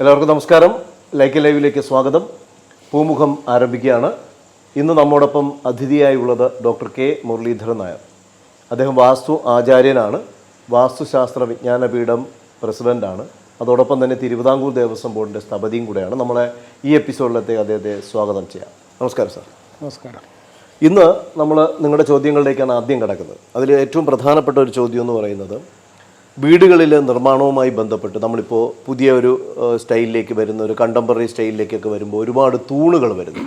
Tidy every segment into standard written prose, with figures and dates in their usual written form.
എല്ലാവർക്കും നമസ്കാരം. ലൈക്ക് ലൈവിലേക്ക് സ്വാഗതം. പൂമുഖം ആരംഭിക്കുകയാണ്. ഇന്ന് നമ്മോടൊപ്പം അതിഥിയായി ഉള്ളത് ഡോക്ടർ കെ മുരളീധരൻ നായർ. അദ്ദേഹം വാസ്തു ആചാര്യനാണ്, വാസ്തുശാസ്ത്ര വിജ്ഞാനപീഠം പ്രസിഡൻ്റാണ്. അതോടൊപ്പം തന്നെ തിരുവിതാംകൂർ ദേവസ്വം ബോർഡിൻ്റെ സ്ഥപതിയും കൂടെയാണ്. നമ്മളെ ഈ എപ്പിസോഡിലത്തെ അദ്ദേഹത്തെ സ്വാഗതം ചെയ്യാം. നമസ്കാരം സാർ. നമസ്കാരം. ഇന്ന് നമ്മൾ നിങ്ങളുടെ ചോദ്യങ്ങളിലേക്കാണ് ആദ്യം കിടക്കുന്നത്. അതിൽ ഏറ്റവും പ്രധാനപ്പെട്ട ഒരു ചോദ്യം എന്ന് പറയുന്നത്, വീടുകളിൽ നിർമ്മാണവുമായി ബന്ധപ്പെട്ട് നമ്മളിപ്പോൾ പുതിയ ഒരു സ്റ്റൈലിലേക്ക് വരുന്ന ഒരു കണ്ടംപററി സ്റ്റൈലിലേക്കൊക്കെ വരുമ്പോൾ ഒരുപാട് തൂണുകൾ വരുന്നു.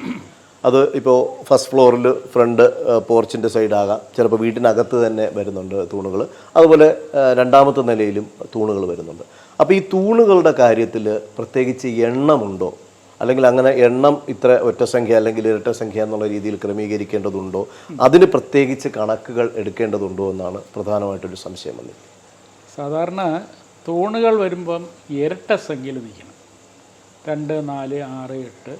അത് ഇപ്പോൾ ഫസ്റ്റ് ഫ്ലോറിൽ ഫ്രണ്ട് പോർച്ചിൻ്റെ സൈഡാകാം, ചിലപ്പോൾ വീട്ടിനകത്ത് തന്നെ വരുന്നുണ്ട് തൂണുകൾ. അതുപോലെ രണ്ടാമത്തെ നിലയിലും തൂണുകൾ വരുന്നുണ്ട്. അപ്പോൾ ഈ തൂണുകളുടെ കാര്യത്തിൽ പ്രത്യേകിച്ച് എണ്ണമുണ്ടോ, അല്ലെങ്കിൽ അങ്ങനെ എണ്ണം ഇത്ര ഒറ്റ സംഖ്യ അല്ലെങ്കിൽ ഇരട്ട സംഖ്യ എന്നുള്ള രീതിയിൽ ക്രമീകരിക്കേണ്ടതുണ്ടോ, അതിന് പ്രത്യേകിച്ച് കണക്കുകൾ എടുക്കേണ്ടതുണ്ടോ എന്നാണ് പ്രധാനമായിട്ടൊരു സംശയം വന്നത്. സാധാരണ തൂണുകൾ വരുമ്പം ഇരട്ട സംഖ്യയിൽ നിൽക്കണം. 2, 4, 6, 8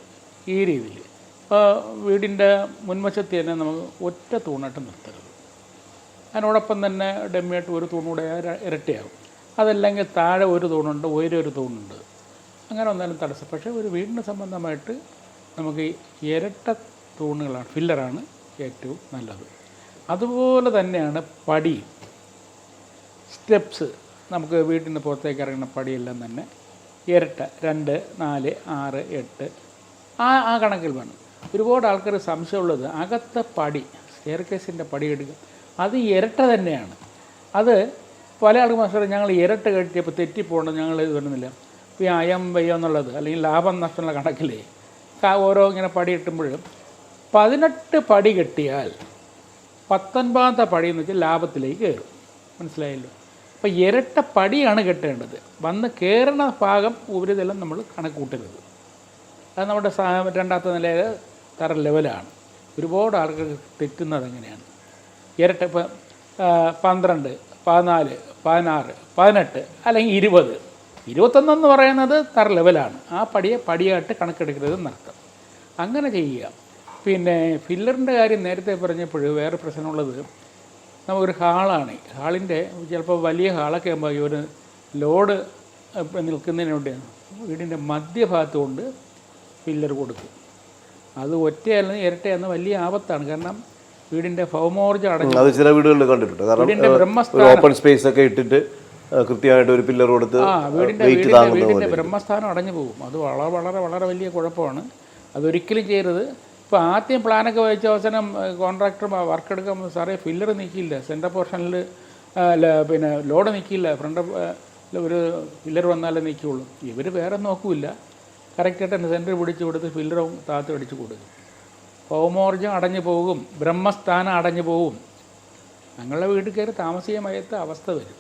ഈ രീതിയിൽ. ഇപ്പോൾ വീടിൻ്റെ മുൻവശത്ത് തന്നെ നമുക്ക് ഒറ്റ തൂണായിട്ട് നിർത്തരുത്. അതിനോടൊപ്പം തന്നെ ഡമ്മിയായിട്ട് ഒരു തൂണൂടെ ഇരട്ടയാകും. അതല്ലെങ്കിൽ താഴെ ഒരു തൂണുണ്ട്, ഒരു തൂണുണ്ട്, അങ്ങനെ വന്നാലും തടസ്സം. പക്ഷേ ഒരു വീടിന് സംബന്ധമായിട്ട് നമുക്ക് ഇരട്ട തൂണുകളാണ്, ഫില്ലറാണ് ഏറ്റവും നല്ലത്. അതുപോലെ തന്നെയാണ് പടി, സ്റ്റെപ്സ്. നമുക്ക് വീട്ടിന് പുറത്തേക്ക് ഇറങ്ങുന്ന പടിയെല്ലാം തന്നെ ഇരട്ട 2, 4, 6, 8 ആ കണക്കിൽ വേണം. ഒരുപാട് ആൾക്കാർ സംശയമുള്ളത് അകത്തെ പടി, സ്റ്റെയർ കേസിൻ്റെ പടി എടുക്കുക, അത് ഇരട്ട തന്നെയാണ്. അത് പല ആൾക്കും മനസ്സിലായി, ഞങ്ങൾ ഇരട്ട കെട്ടിയപ്പോൾ തെറ്റിപ്പോകണം, ഞങ്ങൾ ഇത് വരുന്നില്ല. ഇപ്പോൾ ഈ അയം വയ്യോ എന്നുള്ളത് അല്ലെങ്കിൽ ലാഭം നഷ്ടമുള്ള കണക്കിലേ ഓരോ ഇങ്ങനെ പടി കിട്ടുമ്പോഴും 18 പടി കെട്ടിയാൽ 19ാമത്തെ പടി എന്ന് വെച്ചാൽ ലാഭത്തിലേക്ക് കയറും. മനസ്സിലായല്ലോ? അപ്പോൾ ഇരട്ട പടിയാണ് കെട്ടേണ്ടത്. വന്ന് കയറുന്ന ഭാഗം ഉപരിതലം നമ്മൾ കണക്ക് കൂട്ടരുത്. അത് നമ്മുടെ രണ്ടാമത്തെ നിലയിൽ തറ ലെവലാണ്. ഒരുപാട് ആൾക്കാർ തെറ്റുന്നത് എങ്ങനെയാണ്, ഇരട്ട ഇപ്പോൾ 12, 14, 16, 18 അല്ലെങ്കിൽ 20, 21 എന്ന് പറയുന്നത് തറ ലെവലാണ്. ആ പടിയായിട്ട് കണക്കെടുക്കരുത് എന്നർത്ഥം. അങ്ങനെ ചെയ്യുക. പിന്നെ ഫില്ലറിൻ്റെ കാര്യം നേരത്തെ പറഞ്ഞപ്പോൾ വേറെ പ്രശ്നമുള്ളത്, നമുക്കൊരു ഹാളാണ്. ഹാളിൻ്റെ ചിലപ്പോൾ വലിയ ഹാളൊക്കെ ആകുമ്പോൾ ഒരു ലോഡ് നിൽക്കുന്നതിന് വേണ്ടിയാണ് വീടിൻ്റെ മധ്യഭാഗത്ത് കൊണ്ട് ഫില്ലർ കൊടുക്കും. അത് ഒറ്റയല്ല ഇരട്ടയെന്ന് വലിയ ആപത്താണ്. കാരണം വീടിൻ്റെ ഭൗമോർജ്ജം അടഞ്ഞു. അത് ചില വീടുകളിൽ കണ്ടിട്ടുണ്ട്. കാരണം ബ്രഹ്മസ്ഥാനം, ഓപ്പൺ സ്പേസ് ഒക്കെ ഇട്ടിട്ട് കൃത്യമായിട്ട് ഒരു പില്ലർ കൊടുത്ത് വീടിൻ്റെ ബ്രഹ്മസ്ഥാനം അടഞ്ഞു പോകും. അത് വളരെ വളരെ വളരെ വലിയ കുഴപ്പമാണ്. അതൊരിക്കലും ചെയ്യരുത്. ഇപ്പോൾ ആദ്യം പ്ലാനൊക്കെ വായിച്ച അവസാനം കോൺട്രാക്ടർ വർക്ക് എടുക്കുമ്പോൾ സാറേ ഫില്ലർ നിൽക്കില്ല, സെൻറ്റർ പോർഷനിൽ പിന്നെ ലോഡ് നിൽക്കില്ല, ഫ്രണ്ട് ഒരു ഫില്ലർ വന്നാലേ നിൽക്കുകയുള്ളൂ. ഇവർ വേറെ നോക്കില്ല, കറക്റ്റായിട്ട് തന്നെ സെൻറ്റർ പിടിച്ച് കൊടുത്ത് ഫില്ലറും താത്ത് അടിച്ച് കൊടുക്കും. ഭൗമോർജ്ജം അടഞ്ഞു പോകും, ബ്രഹ്മസ്ഥാനം അടഞ്ഞു പോകും. ഞങ്ങളുടെ വീട്ടിൽ കയറി താമസിക്കാത്ത അവസ്ഥ വരും.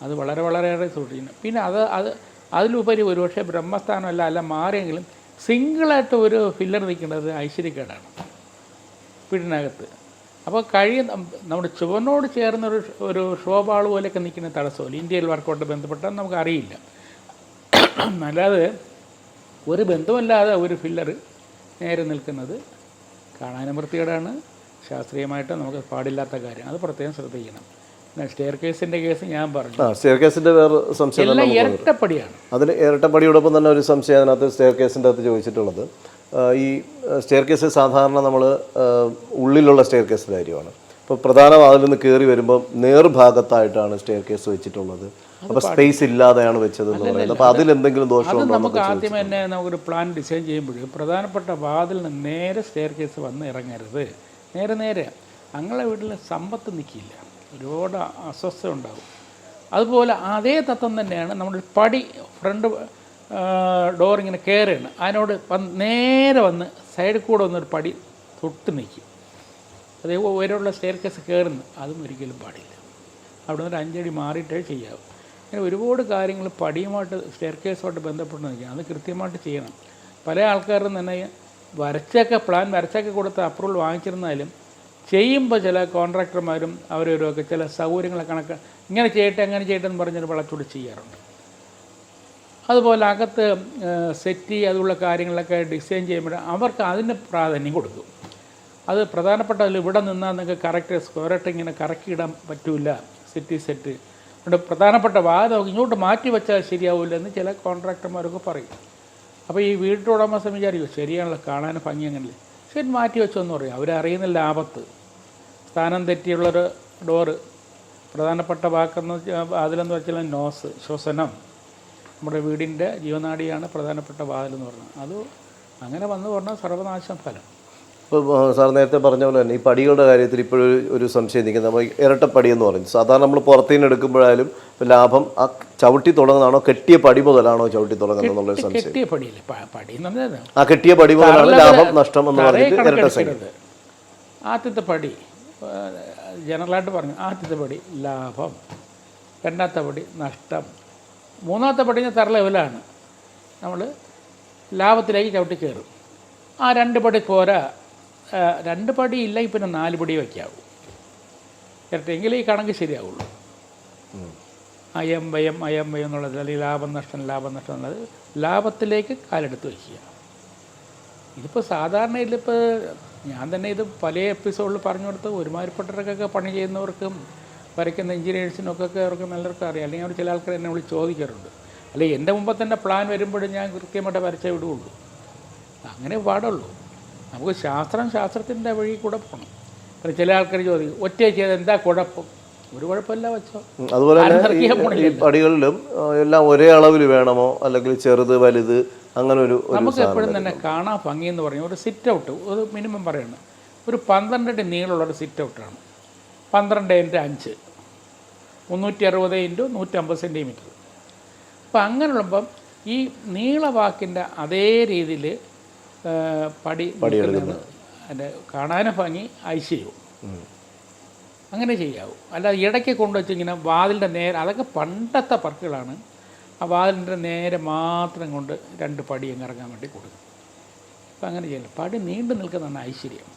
അത് വളരെ വളരെയേറെ സൂക്ഷിക്കണം. പിന്നെ അതിലുപരി ഒരുപക്ഷെ ബ്രഹ്മസ്ഥാനം അല്ല മാറിയെങ്കിലും സിംഗിളായിട്ട് ഒരു ഫില്ലർ നിൽക്കേണ്ടത് ഐശ്വര്യക്കേടാണ് വീടിനകത്ത്. അപ്പോൾ നമ്മുടെ ചുവനോട് ചേർന്നൊരു ഒരു ഷോബാൾ പോലെയൊക്കെ നിൽക്കുന്ന തടസ്സമില്ല. ഇന്ത്യയിൽ വർക്കൗട്ട് ബന്ധപ്പെട്ടാൽ നമുക്കറിയില്ല. അല്ലാതെ ഒരു ബന്ധമല്ലാതെ ഒരു ഫില്ലർ നേരെ നിൽക്കുന്നത് കാണാനും വൃത്തികേടാണ്. ശാസ്ത്രീയമായിട്ട് നമുക്ക് പാടില്ലാത്ത കാര്യം. അത് പ്രത്യേകം ശ്രദ്ധിക്കണം. സ്റ്റെയർ കേസിൻ്റെ കേസ് ഞാൻ പറഞ്ഞു. സ്റ്റെയർ കേസിൻ്റെ വേറെ സംശയം എല്ലാം ഇരട്ടപ്പടിയാണ്. അതിന് ഇരട്ടപ്പടിയോടൊപ്പം തന്നെ ഒരു സംശയം അതിനകത്ത് സ്റ്റെയർ കേസിൻ്റെ അകത്ത് ചോദിച്ചിട്ടുള്ളത്, ഈ സ്റ്റെയർ കേസ് സാധാരണ നമ്മൾ ഉള്ളിലുള്ള സ്റ്റെയർ കേസിൻ്റെ കാര്യമാണ്. ഇപ്പോൾ പ്രധാന വാതിൽ നിന്ന് കയറി വരുമ്പോൾ നേർഭാഗത്തായിട്ടാണ് സ്റ്റെയർ കേസ് വെച്ചിട്ടുള്ളത്. അപ്പോൾ സ്പേസ് ഇല്ലാതെയാണ് വെച്ചതെന്ന് പറയുന്നത്. അപ്പോൾ അതിലെന്തെങ്കിലും ദോഷമുണ്ടോ? അത് നമുക്ക് ആദ്യം തന്നെ നമുക്കൊരു പ്ലാൻ ഡിസൈൻ ചെയ്യുമ്പോൾ പ്രധാനപ്പെട്ട വാതിലിന് നേരെ സ്റ്റെയർ കേസ് വന്ന് ഇറങ്ങരുത്. നേരെ ഞങ്ങളുടെ വീട്ടിൽ സമ്പത്ത് നിൽക്കില്ല, ഒരുപാട് അസ്വസ്ഥത ഉണ്ടാകും. അതുപോലെ അതേ തത്വം തന്നെയാണ് നമ്മുടെ പടി, ഫ്രണ്ട് ഡോറിങ്ങനെ കയറുകയാണ്, അതിനോട് നേരെ വന്ന് സൈഡിൽ കൂടെ വന്നൊരു പടി തൊട്ട് നിൽക്കും. അതേ ഉയരമുള്ള സ്റ്റെയർ കേസ് കയറുന്നു, അതും ഒരിക്കലും പാടില്ല. അവിടെ നിന്ന് 5 അടി മാറിയിട്ടേ ചെയ്യാവൂ. അങ്ങനെ ഒരുപാട് കാര്യങ്ങൾ പടിയുമായിട്ട് സ്റ്റെയർ കേസുമായിട്ട് ബന്ധപ്പെട്ട് നിൽക്കുക. അത് കൃത്യമായിട്ട് ചെയ്യണം. പല ആൾക്കാരും തന്നെ പ്ലാൻ വരച്ചൊക്കെ കൊടുത്ത് അപ്രൂവൽ വാങ്ങിച്ചിരുന്നാലും ചെയ്യുമ്പോൾ ചില കോൺട്രാക്ടർമാരും അവരൊക്കെ ചില സൗകര്യങ്ങളെ ഇങ്ങനെ ചെയ്യട്ടെ അങ്ങനെ ചെയ്യട്ടെ എന്ന് പറഞ്ഞൊരു വളച്ചൂടി ചെയ്യാറുണ്ട്. അതുപോലെ അകത്ത് സെറ്റ് അതുള്ള കാര്യങ്ങളൊക്കെ ഡിസൈൻ ചെയ്യുമ്പോൾ അവർക്ക് അതിന് പ്രാധാന്യം കൊടുക്കും. അത് പ്രധാനപ്പെട്ട ഇവിടെ നിന്നാൽ നിങ്ങൾക്ക് കറക്റ്റ് സ്ക്വയറായിട്ട് ഇങ്ങനെ കറക്കിയിടാൻ പറ്റില്ല സെറ്റ്. അതുകൊണ്ട് പ്രധാനപ്പെട്ട വാദം ഇങ്ങോട്ട് മാറ്റി വെച്ചാൽ ശരിയാവില്ലെന്ന് ചില കോൺട്രാക്ടർമാരൊക്കെ പറയും. അപ്പോൾ ഈ വീട്ടുടമസ്ഥൻ വിചാരിക്കും ശരിയാണല്ലോ, കാണാൻ ഭംഗി അങ്ങനല്ലേ, ശരി മാറ്റി വെച്ചോന്ന് പറയും. അവരറിയുന്നില്ല ആപത്ത്. സ്ഥാനം തെറ്റിയുള്ളൊരു ഡോറ്, പ്രധാനപ്പെട്ട വാക്കെന്ന് വാതിലെന്ന് വെച്ചാൽ നോസ്, ശ്വസനം, നമ്മുടെ വീടിൻ്റെ ജീവനാഡിയാണ് പ്രധാനപ്പെട്ട വാതിലെന്ന് പറഞ്ഞത്. അത് അങ്ങനെ വന്നു പറഞ്ഞാൽ സർവനാശം ഫലം. ഇപ്പോൾ സാർ നേരത്തെ പറഞ്ഞ പോലെ തന്നെ ഈ പടികളുടെ കാര്യത്തിൽ ഇപ്പോഴൊരു ഒരു സംശയം നിൽക്കുന്നത്, നമ്മൾ ഇരട്ടപ്പടി എന്ന് പറയും. സാധാരണ നമ്മൾ പുറത്തുനിന്ന് എടുക്കുമ്പോഴായാലും ലാഭം ആ ചവിട്ടി തുടങ്ങുന്നതാണോ കെട്ടിയ പടി മുതലാണോ ചവിട്ടി തുടങ്ങുന്നത് എന്നുള്ളൊരു സംശയം. കെട്ടിയ പടിയില്ലേ, പടി എന്ന് പറഞ്ഞാൽ ആ കെട്ടിയ പടി മുതലാണ് ലാഭം നഷ്ടം എന്ന് പറഞ്ഞിട്ട് ഇരട്ട സംഖ്യ. ആദ്യത്തെ പടി ജനറലായിട്ട് പറഞ്ഞു, ആദ്യത്തെ പടി ലാഭം, രണ്ടാമത്തെ പടി നഷ്ടം, മൂന്നാമത്തെ പടി തറ ലെവലാണ്, നമ്മൾ ലാഭത്തിലേക്ക് ചവിട്ടി കയറും. ആ 2 പടി പോരാ, 2 പടി ഇല്ലെങ്കിൽ പിന്നെ 4 പടി വയ്ക്കാവൂ ഇരട്ടെങ്കിൽ ഈ കണക്ക് ശരിയാവുള്ളൂ. അയം വയം എന്നുള്ളത്, അല്ലെങ്കിൽ ലാഭം നഷ്ടം എന്നുള്ളത് ലാഭത്തിലേക്ക് കാലെടുത്ത് വയ്ക്കുക. ഇതിപ്പോൾ സാധാരണ ഇതിലിപ്പോൾ ഞാൻ തന്നെ ഇത് പല എപ്പിസോഡിൽ പറഞ്ഞു കൊടുത്ത് ഒരുമാതിരിപ്പെട്ടവർക്കൊക്കെ പണി ചെയ്യുന്നവർക്കും വരയ്ക്കുന്ന എഞ്ചിനീയേഴ്സിനൊക്കെ അവർക്ക് നല്ലവർക്ക് അറിയാം. അല്ലെങ്കിൽ അവർ ചില ആൾക്കാർ എന്നെ വിളിച്ച് ചോദിക്കാറുണ്ട്. അല്ലെങ്കിൽ എൻ്റെ മുമ്പ് തന്നെ പ്ലാൻ വരുമ്പോഴും ഞാൻ കൃത്യമായിട്ട് വരച്ചേ വിടുകയുള്ളൂ. അങ്ങനെ പാടുള്ളൂ. നമുക്ക് ശാസ്ത്രത്തിൻ്റെ വഴി കൂടെ പോകണം. അപ്പോൾ ചില ആൾക്കാർ ചോദിക്കും ഒറ്റ ചെയ്ത് എന്താ കുഴപ്പം? ഒരു കുഴപ്പമില്ല വെച്ചോ. അതുപോലെ തന്നെ ഈ പടികളിലും എല്ലാം ഒരേ അളവിൽ വേണമോ, അല്ലെങ്കിൽ ചെറുത് വലുത് അങ്ങനെ ഒരു നമുക്ക് എപ്പോഴും തന്നെ കാണാൻ ഭംഗി എന്ന് പറഞ്ഞാൽ ഒരു സിറ്റ് ഔട്ട് ഒരു മിനിമം പറയുന്നത് ഒരു 12 അടി നീളമുള്ളൊരു സിറ്റ് ഔട്ടാണ്. 12x5 360 × 150 centimetre. അപ്പം അങ്ങനെയുള്ളപ്പം ഈ നീളവാക്കിൻ്റെ അതേ രീതിയിൽ പടി അതിൻ്റെ കാണാനും ഭംഗി ഐശ്വര്യവും അങ്ങനെ ചെയ്യാവൂ. അല്ലാതെ ഇടയ്ക്ക് കൊണ്ടുവച്ച് ഇങ്ങനെ വാതിലിൻ്റെ നേരെ, അതൊക്കെ പണ്ടത്തെ പറക്കുകളാണ്. ആ വാതിലിൻ്റെ നേരെ മാത്രം കൊണ്ട് 2 പടി അങ്ങ് ഇറങ്ങാൻ വേണ്ടി കൊടുക്കും. അപ്പം അങ്ങനെ ചെയ്യില്ല, പടി നീണ്ടു നിൽക്കുന്നതാണ് ഐശ്വര്യം.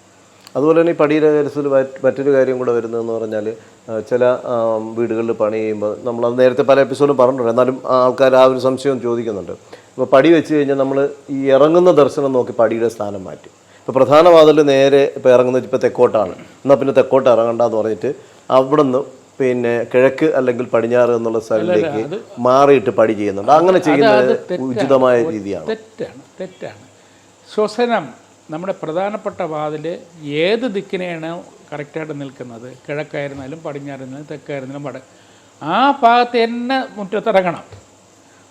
അതുപോലെ തന്നെ ഈ പടിയുടെ കാര്യത്തിൽ മറ്റൊരു കാര്യം കൂടെ വരുന്നതെന്ന് പറഞ്ഞാൽ ചില വീടുകളിൽ പണി ചെയ്യുമ്പോൾ നമ്മളത് നേരത്തെ പല എപ്പിസോഡും പറഞ്ഞിട്ടുണ്ട്, എന്നാലും ആൾക്കാർ ആ ഒരു സംശയം ചോദിക്കുന്നുണ്ട്. ഇപ്പോൾ പടി വെച്ച് കഴിഞ്ഞാൽ നമ്മൾ ഈ ഇറങ്ങുന്ന ദർശനം നോക്കി പടിയുടെ സ്ഥാനം മാറ്റും. ഇപ്പോൾ പ്രധാന വാതിൽ നേരെ ഇപ്പോൾ ഇറങ്ങുന്നത് ഇപ്പോൾ തെക്കോട്ടാണ്, എന്നാൽ പിന്നെ തെക്കോട്ട് ഇറങ്ങണ്ടെന്ന് പറഞ്ഞിട്ട് അവിടെ നിന്ന് പിന്നെ കിഴക്ക് അല്ലെങ്കിൽ പടിഞ്ഞാറ് എന്നുള്ള സ്ഥലത്തേക്ക് മാറിയിട്ട് പടി ചെയ്യുന്നുണ്ട്. അങ്ങനെ ചെയ്യുന്നത് ഉചിതമായ രീതിയാണ്? തെറ്റാണ്. ശ്വസനം നമ്മുടെ പ്രധാനപ്പെട്ട വാതിൽ ഏത് ദിക്കിനെയാണ് കറക്റ്റായിട്ട് നിൽക്കുന്നത്, കിഴക്കായിരുന്നാലും പടിഞ്ഞാറായിരുന്നാലും തെക്കായിരുന്നാലും ആ ഭാഗത്ത് തന്നെ മുറ്റത്തിറങ്ങണം.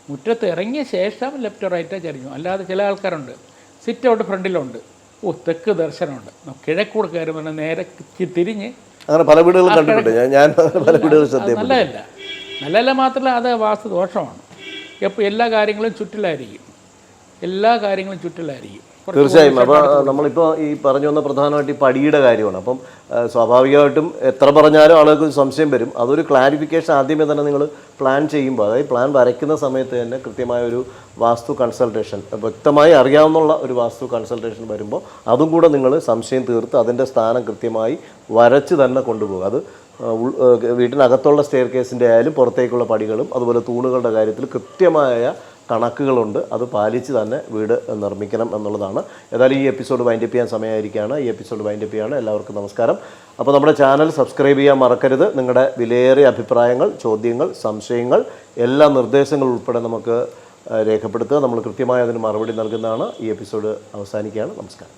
മുറ്റത്ത് ഇറങ്ങിയ ശേഷം ലെഫ്റ്റ് റൈറ്റ് ചരിഞ്ഞു. അല്ലാതെ ചില ആൾക്കാരുണ്ട് സിറ്റ് ഔട്ട് ഫ്രണ്ടിലുണ്ട്, തെക്ക് ദർശനമുണ്ട്, കിഴക്കൂടെ കയറുമ്പോൾ നേരെ തിരിഞ്ഞ്, അങ്ങനെ പല വീടുകളും കണ്ടിട്ടുണ്ട് ഞാൻ. പല വീടുകളും നല്ലതല്ല മാത്രമല്ല അത് വാസ്തുദോഷമാണ്. എല്ലാ കാര്യങ്ങളും ചുറ്റിലായിരിക്കും. തീർച്ചയായും. അപ്പോൾ നമ്മളിപ്പോൾ ഈ പറഞ്ഞു വന്ന പ്രധാനമായിട്ട് ഈ പടിയുടെ കാര്യമാണ്. അപ്പം സ്വാഭാവികമായിട്ടും എത്ര പറഞ്ഞാലും ആളുകൾക്ക് സംശയം വരും. അതൊരു ക്ലാരിഫിക്കേഷൻ ആദ്യമേ തന്നെ നിങ്ങൾ പ്ലാൻ ചെയ്യുമ്പോൾ, അതായത് പ്ലാൻ വരയ്ക്കുന്ന സമയത്ത് തന്നെ കൃത്യമായ ഒരു വാസ്തു കൺസൾട്ടേഷൻ, വ്യക്തമായി അറിയാവുന്ന ഒരു വാസ്തു കൺസൾട്ടേഷൻ വരുമ്പോൾ അതും കൂടെ നിങ്ങൾ സംശയം തീർത്ത് അതിൻ്റെ സ്ഥാനം കൃത്യമായി വരച്ച് തന്നെ കൊണ്ടുപോകുക. അത് വീട്ടിനകത്തുള്ള സ്റ്റെയർ കേസിൻ്റെ ആയാലും പുറത്തേക്കുള്ള പടികളും അതുപോലെ തൂണുകളുടെ കാര്യത്തിൽ കൃത്യമായ കണക്കുകളുണ്ട്. അത് പാലിച്ച് തന്നെ വീട് നിർമ്മിക്കണം എന്നുള്ളതാണ്. ഏതായാലും ഈ എപ്പിസോഡ് വൈൻഡപ്പ് ചെയ്യാൻ സമയമായിരിക്കുകയാണ്. ഈ എപ്പിസോഡ് വൈൻഡപ്പ് ചെയ്യാണ്. എല്ലാവർക്കും നമസ്കാരം. അപ്പോൾ നമ്മുടെ ചാനൽ സബ്സ്ക്രൈബ് ചെയ്യാൻ മറക്കരുത്. നിങ്ങളുടെ വിലയേറിയ അഭിപ്രായങ്ങൾ, ചോദ്യങ്ങൾ, സംശയങ്ങൾ, എല്ലാ നിർദ്ദേശങ്ങളും ഉൾപ്പെടെ നമുക്ക് രേഖപ്പെടുത്തുക. നമ്മൾ കൃത്യമായി അതിന് മറുപടി നൽകുന്നതാണ്. ഈ എപ്പിസോഡ് അവസാനിക്കുകയാണ്. നമസ്കാരം.